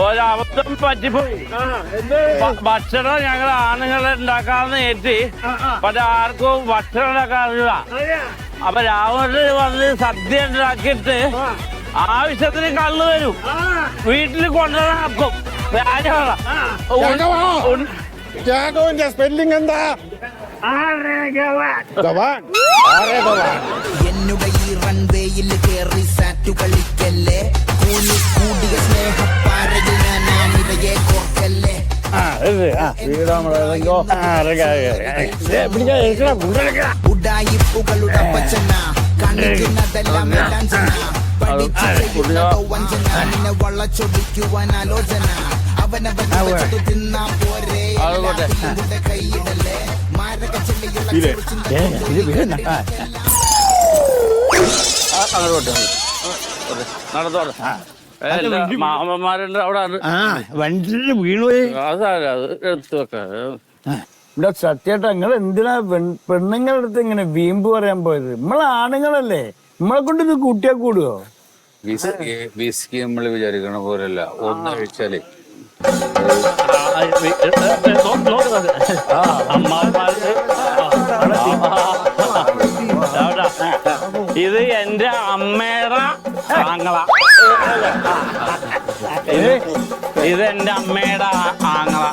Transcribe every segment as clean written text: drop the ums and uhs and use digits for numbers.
ഒരബദ്ധം പറ്റിപ്പോയി. ഭക്ഷണം ഞങ്ങൾ ആണുങ്ങളെ ഉണ്ടാക്കാന്ന് ഏറ്റി, പക്ഷെ ആർക്കും ഭക്ഷണം ഉണ്ടാക്കാൻ അറിയില്ല. അപ്പൊ രാവിലെ വന്ന് സദ്യ ഉണ്ടാക്കിയിട്ട് ആവശ്യത്തിന് കള്ള് വരും, വീട്ടിൽ കൊണ്ടുവന്നാക്കും. ജാഗോന്റെ സ്പെല്ലിംഗ് എന്താ? എന്നുടെ ഈ റൺവേയിൽ കേറി സാറ്റു കളിക്കല്ലേ, കൂടിയ സ്നേഹപ്പാരയിൽ ഞാൻ നിറയെ കോർക്കല്ലേ. ഉഡായിപ്പുകളുടെ പച്ചന കാണിക്കുന്നതെല്ലാം പഠിച്ചു വളച്ചൊടിക്കുവാൻ ആലോചന. അവനവൻ തിന്നാ പോരെ കൈയിടല്ലേ മാരക മാമന്മാരുണ്ട് അവിടെ. വണ്ടിയിൽ വീണു. എടുത്തു വെക്കാം. ഇവിടെ സത്യായിട്ട് നിങ്ങൾ എന്തിനാ പെണ്ണുങ്ങളുടെ അടുത്ത് ഇങ്ങനെ വീമ്പ് പറയാൻ പോയത്? നമ്മളെ ആണുങ്ങളല്ലേ, നമ്മളെ കൊണ്ട് ഇത് കൂട്ടിയാ കൂടുവോ? വിസ്കി നമ്മൾ വിചാരിക്കണ പോലല്ല, ഒന്ന് കഴിച്ചാലേ ഇത് എന്റെ അമ്മയുടെ ആങ്ങള, ഇത് എന്റെ അമ്മയുടെ ആങ്ങള.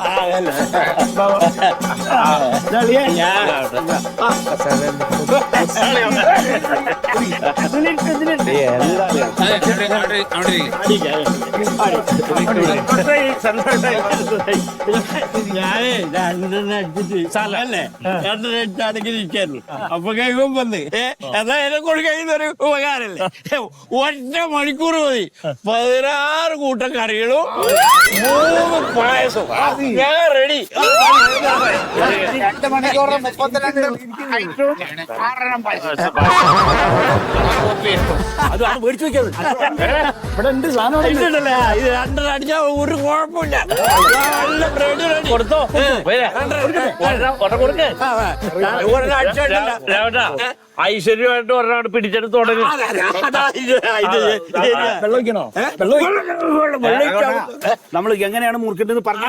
ഞാനേ രണ്ടെണ്ണടിച്ചിട്ട് സ്ഥലല്ലേ, രണ്ടെണ്ണടിച്ചാണെങ്കിൽ ഇരിക്കായിരുന്നു. അപ്പൊ കഴിവും വന്ന് അതായത് കൊടുക്കുന്നൊരു ഉപകാരല്ലേ. ഒറ്റ മണിക്കൂർ മതി 16 കൂട്ടം കറികളും 3 പായസവും. ഞാൻ റെഡി. 2 മണിക്കൂർ 32 അത് മേടിച്ചു വെക്കാറ്. ഇവിടെ ഉണ്ട് സാധനം. ഇത് രണ്ടെണ്ണം അടിച്ചാൽ ഒരു കുഴപ്പമില്ല. നല്ല ബ്രെഡ് റെഡി. കൊടുത്തോ ഐശ്വര്യമായിട്ട് ഒരാൾ പിടിച്ചെടുത്ത് തുടങ്ങി. വെള്ളം വയ്ക്കണോ? നമ്മൾ എങ്ങനെയാണ് മുറിക്കേണ്ടത് പറഞ്ഞു.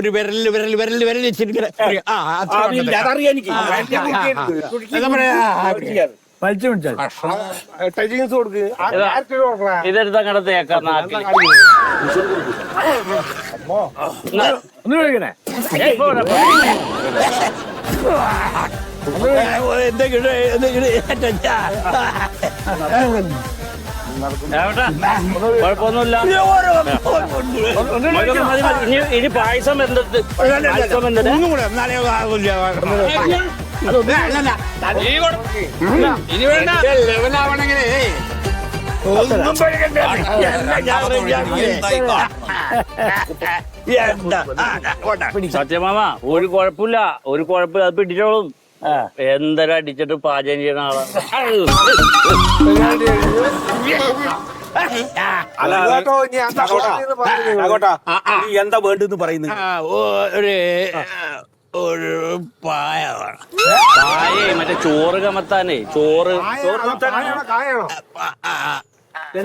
ഒരു വിരൽ വെച്ചിരിക്കണേ. വലിച്ചു പിടിച്ചാൽ ഇതെടുത്ത് അങ്ങനെ തേക്കാം. ഒന്ന് കഴിക്കണേ. കുഴപ്പമൊന്നുമില്ല. ഇനി പായസം എന്തെടുത്ത് ഇനി വേണ്ട ലെവലാവണെങ്കിലേ സത്യമാമ ഒരു കുഴപ്പമില്ല, ഒരു കുഴപ്പമില്ല. അത് പിടിച്ചോളും. എന്തര അടിച്ചിട്ട് പാചകം ചെയ്യുന്ന ആളാ. എന്താ വേണ്ടെന്ന് പറയുന്നത്? ഒരു പായ പായേ മറ്റേ ചോറ് കമത്താനേ. ചോറ്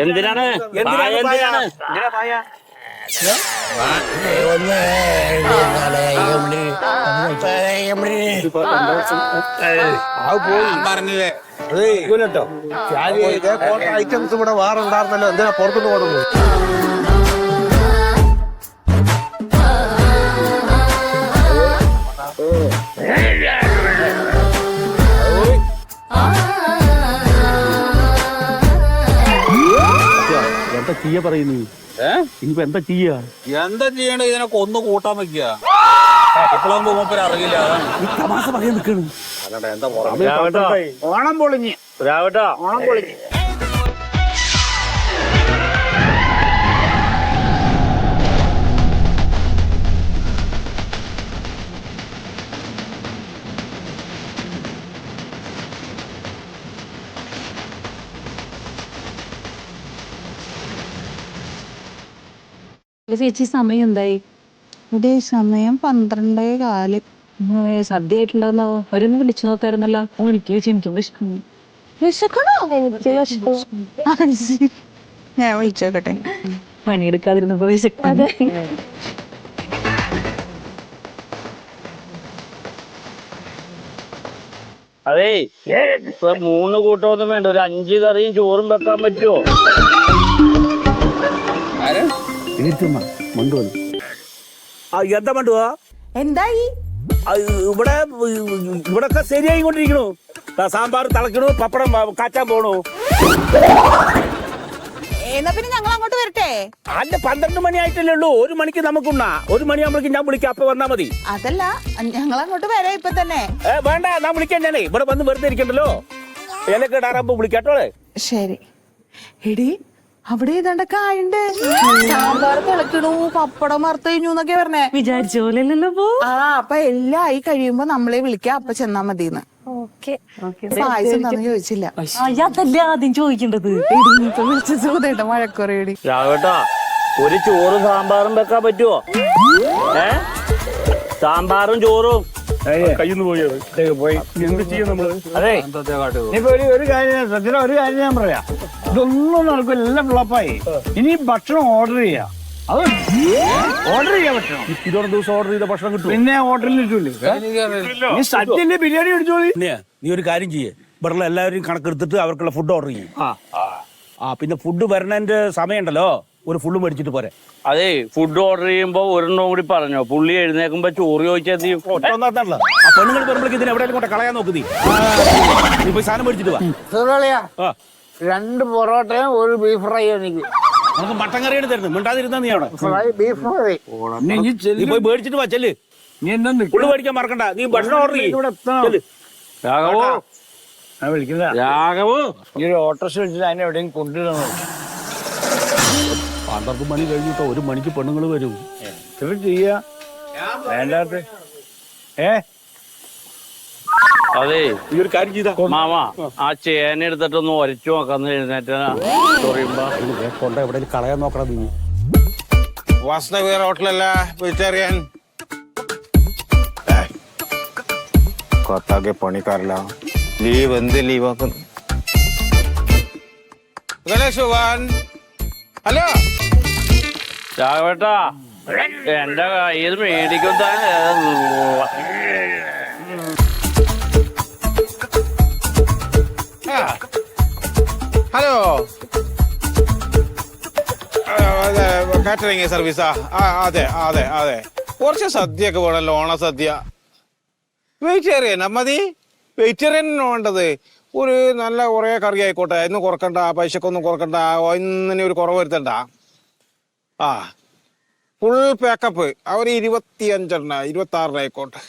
എന്തിനാണ്? എന്തിനാണ്? പറഞ്ഞില്ലേ ഐറ്റംസ് ഇവിടെ വേറെ ഉണ്ടായിരുന്നല്ലോ, എന്തിനാ പുറത്തുനിന്ന് കൊടുക്കുന്നു? എന്താ ചെയ്യ പറയുന്നു? ഇനിയിപ്പോ എന്താ ചെയ്യ? എന്താ ചെയ്യണ്ട? ഇതിനൊക്കെ ഒന്ന് കൂട്ടാൻ വെക്കുക. എപ്പോഴാകുമ്പോ മൂപ്പര് അറിയില്ല. തമാശ പറയാൻ നിൽക്കണ്. ഓണം പൊളിഞ്ഞ് രാവട്ടോ, ഓണം പൊളിഞ്ഞ്. ചേച്ചി സമയം എന്തായി? ഇവിടെ സമയം 12:15. സദ്യ ആയിട്ടുണ്ടാവുന്നാവോ? അവരൊന്നും വിളിച്ചു നോക്കായിരുന്നല്ലോ. എനിക്ക് ചേച്ചി എനിക്കും വിശക്കുന്നു. വിശക്കണോ? എനിക്ക് വിശക്കും. ഞാൻ വിളിച്ചോക്കട്ടെ. പണിയെടുക്കാതിരുന്നപ്പോ വിശക്കാതെ. അതേ ഇപ്പൊ 3 കൂട്ടമൊന്നും വേണ്ട, ഒരു 5 കറിയും ചോറും വെക്കാൻ പറ്റുമോ? എന്താ മണ്ടുവാ എന്തായി? ഇവിടൊക്കെ ശരിയായിക്കൊണ്ടിരിക്കണു. സാമ്പാർ തിളക്കണു, പപ്പടം കാച്ചാൻ പോണു. എന്നാ പിന്നെ ഞങ്ങൾ അങ്ങോട്ട് വരട്ടെ? അല്ല, 12 മണി ആയിട്ടല്ലേ ഉള്ളൂ. 1 മണിക്ക് നമുക്കുണ്ണാ. 1 മണിയാകുമ്പോഴേക്കും ഞാൻ വിളിക്കാം, അപ്പൊ വന്നാ മതി. അതല്ല, ഞങ്ങൾ അങ്ങോട്ട് വരാം ഇപ്പൊ തന്നെ. വേണ്ട, ഞാൻ വിളിക്കാൻ. ഞാനേ ഇവിടെ വന്ന് വെറുതെ ഇരിക്കണ്ടല്ലോ. ഇലക്കെ ഇടാറാകുമ്പോ വിളിക്കാട്ടോളെ. ശരി. എടി, അവിടെ ഏതാണ്ടൊക്കെ ആയിണ്ട്. സാമ്പാർ തിളക്കണു, പപ്പടം വറുത്ത് കഴിഞ്ഞു എന്നൊക്കെ പറഞ്ഞേ. വിചാരിച്ച പോലെയല്ലല്ലോ പോ. അപ്പൊ എല്ലാം ആയി കഴിയുമ്പോ നമ്മളെ വിളിക്കാം, അപ്പൊ ചെന്നാ മതിന്ന്. പായസം എന്താന്ന് ചോദിച്ചില്ല. അതല്ല ആദ്യം ചോദിക്കേണ്ടത്. സുഖേട്ട മഴക്കുറയടി. രാഘവേട്ടാ, ഒരു ചോറും സാമ്പാറും വെക്കാൻ പറ്റുമോ? സാമ്പാറും ചോറും കയ്യിന്ന് പോയി എന്ത് ചെയ്യും നമ്മള്? അതെ, ഇനിയിപ്പോ ഒരു കാര്യം സത്യം, ഒരു കാര്യം ഞാൻ പറയാം. ഇതൊന്നും നടക്കും, എല്ലാം ഫ്ലോപ്പായി. ഇനി ഭക്ഷണം ഓർഡർ ചെയ്യാം. അത് ഓർഡർ ചെയ്യാൻ പറ്റണം. ഇതോടെ ദിവസം ഓർഡർ ചെയ്ത ഭക്ഷണം കിട്ടും. പിന്നെ ഹോട്ടലിൽ കിട്ടൂലേ? നീ സത്യല്ലേ ബിരിയാണി അടിച്ചോളി. നീ ഒരു കാര്യം ചെയ്യേ, ഇവിടെ എല്ലാവരും കണക്കെടുത്തിട്ട് അവർക്കുള്ള ഫുഡ് ഓർഡർ ചെയ്യും. പിന്നെ ഫുഡ് വരണതിന്റെ സമയമുണ്ടല്ലോ, ഒരു ഫുള്ള് മേടിച്ചിട്ട് പോരെ. അതെ, ഫുഡ് ഓർഡർ ചെയ്യുമ്പോ ഒരെണ്ണം കൂടി പറഞ്ഞോ. പുള്ളി എഴുന്നേക്കുമ്പോ ചോറ് ചോദിച്ചാൽ പെണ്ണുങ്ങൾ വരുമ്പോഴേക്ക് ഇതിന് എവിടെയെങ്കിലും കൊണ്ട് കളയാൻ നോക്ക്. നീ പോയി സാധനം മേടിച്ചിട്ട് വാ. 2 പൊറോട്ടയും 1 ബീഫ് ഫ്രൈ എനിക്ക്. നമുക്ക് മട്ടൻ കറിയാണ് തരുന്നത്. മിണ്ടാതിരുന്നാ നീ അവിടെ. ബീഫ് ഫ്രൈ നീ പോയി മേടിച്ചിട്ട് വാ. ചെല്ല്. നീ എന്താ ഫുള്ള് മേടിക്കാൻ മറക്കണ്ട. നീ ഭക്ഷണം ഓർഡർ ചെയ്യും. രാഘവോ, വിളിക്കുന്ന രാഘവോ, ഈ ഒരു ഓട്ടോറിക്ഷ വിളിച്ചിട്ട് അതിനെ എവിടെയും കൊണ്ടുവരണം. 12 മണി കഴിഞ്ഞിട്ടോ 1 മണിക്ക് പെണ്ണുങ്ങൾ വരും. ഇത് ചെയ്യാ വേണ്ടാത്ത. അതെ, ഈ ഒരു കാര്യം ചെയ്താ മാമ, ആ ചേന എടുത്തിട്ടൊന്ന് ഒരച്ചു നോക്കാന്ന് എഴുന്നേറ്റാ പറയുമ്പോ കൊണ്ട് എവിടെയും കളയാൻ നോക്കണം. നീ വാസനവീർ ഹോട്ടലല്ല, വെജിറ്റേറിയൻ. കൊത്താക്കെ പണിക്കാരല്ല. ലീവ് എന്ത് ലീവാക്കുന്നു? ഗണേഷ് വാൻ. ഹലോ രാഘവേട്ടാ, എന്റെ കയ്യിൽ മേടിക്കും തന്നെ. ഹലോ, കാറ്ററിംഗ് സർവീസാ? അതെ അതെ അതെ. കുറച്ച് സദ്യയൊക്കെ വേണമല്ലോ, ഓണസദ്യ. വെജിറ്റേറിയൻ മതി. വെജിറ്റേറിയൻ വേണ്ടത്. ഒരു നല്ല കുറേ കറി ആയിക്കോട്ടെ. ഇന്ന് കുറക്കണ്ട, പൈസക്കൊന്നും കുറക്കണ്ട, ഒന്നിനും ഒരു കുറവ് വരുത്തണ്ട. Full pack up. അവർ 25 എണ്ണം, 26 ആയിക്കോട്ടെ.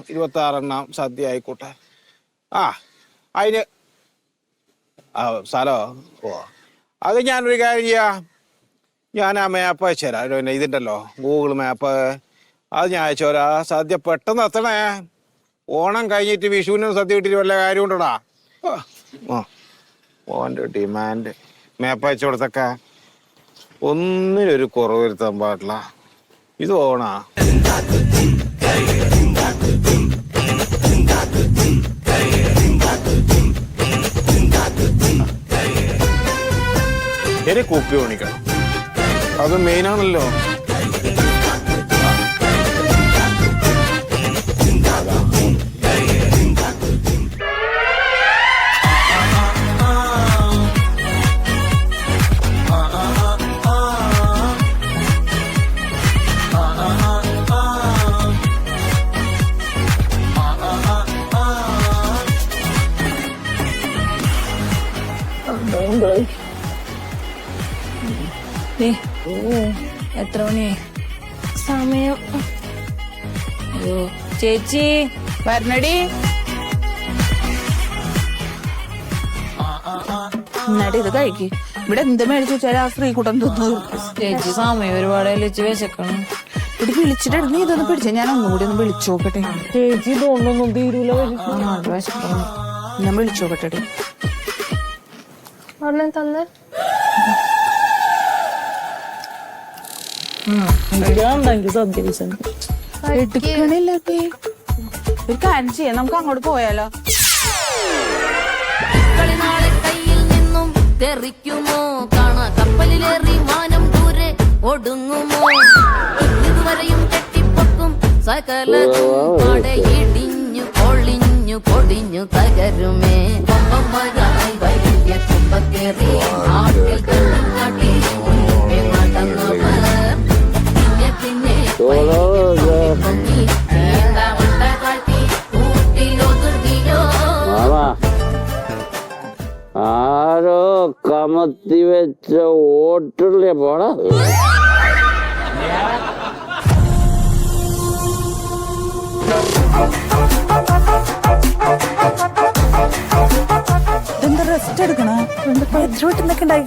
26 എണ്ണം സദ്യ ആയിക്കോട്ടെ. അതിന് സ്ഥലോ? അത് ഞാനൊരു കാര്യം ചെയ്യാം. ഞാൻ ആ മാപ്പ് അയച്ചു തരാം. പിന്നെ ഇതുണ്ടല്ലോ, ഗൂഗിൾ മാപ്പ്. അത് ഞാൻ അയച്ചു തരാം. സദ്യ പെട്ടെന്ന് എത്തണേ. ഓണം കഴിഞ്ഞിട്ട് വിഷുവിനും സദ്യ കിട്ടിയിട്ട് വല്ല കാര്യം ഉണ്ടോടാ? ഓൻ്റെ ഡിമാൻഡ് മാപ്പ് അയച്ചു കൊടുത്തൊക്കെ ഒന്നിനൊരു കുറവ് വരുത്താൻ പാടില്ല. ഇത് ഓണാ. ശരി, കുപ്പി ഓണിക്കണം. അത് മെയിനാണല്ലോ. എത്ര മണിയായി? സമയം. അയ്യോ ചേച്ചി വരണടി. എന്നിട്ട് ഇത് കഴിക്ക്. ഇവിടെ എന്ത് മേടിച്ചു വെച്ചാൽ ആ സ്ത്രീകൂട്ടം തിന്നു. ചേച്ചി സമയം ഒരുപാടല്ലേ വിശക്കണം. ഇവിടെ വിളിച്ചിട്ട് നീ ഇതൊന്ന് പിടിച്ച. ഞാൻ ഒന്നുകൂടി ഒന്ന് വിളിച്ചു നോക്കട്ടെ. ചേച്ചി ഇതൊന്നും തീരൂല. ഞാൻ വിളിച്ചു നോക്കട്ടെ. തന്നെ എടുക്കണില്ലേ? ഒരു കാര്യം ചെയ്യാം, നമുക്ക് അങ്ങോട്ട് പോയാലോ? കളി നാളെ കയ്യിൽ നിന്നും തെറിക്കുമോ കാണാ കപ്പലിലേറി മാനം ദൂരെ ഒടുങ്ങുമോ ഇതുവരെയും കെട്ടിപ്പൊക്കും സകലതും പടയിടിഞ്ഞു പൊളിഞ്ഞു പൊടിഞ്ഞു തകരുമേ കൊമ്പന്മാരായി വലിയ കുമ്പക്കേറി നാട്ടിൽ കണ്ണുകാട്ടി മുൻപേ നടന്നവർ പിന്നെ പിന്നെ പൊങ്ങി നീണ്ട വട്ട കാട്ടി കൂട്ടിലൊതുങ്ങിയോ ആരോ കമത്തി വെച്ച ഓട്ടുള്ള പോടാ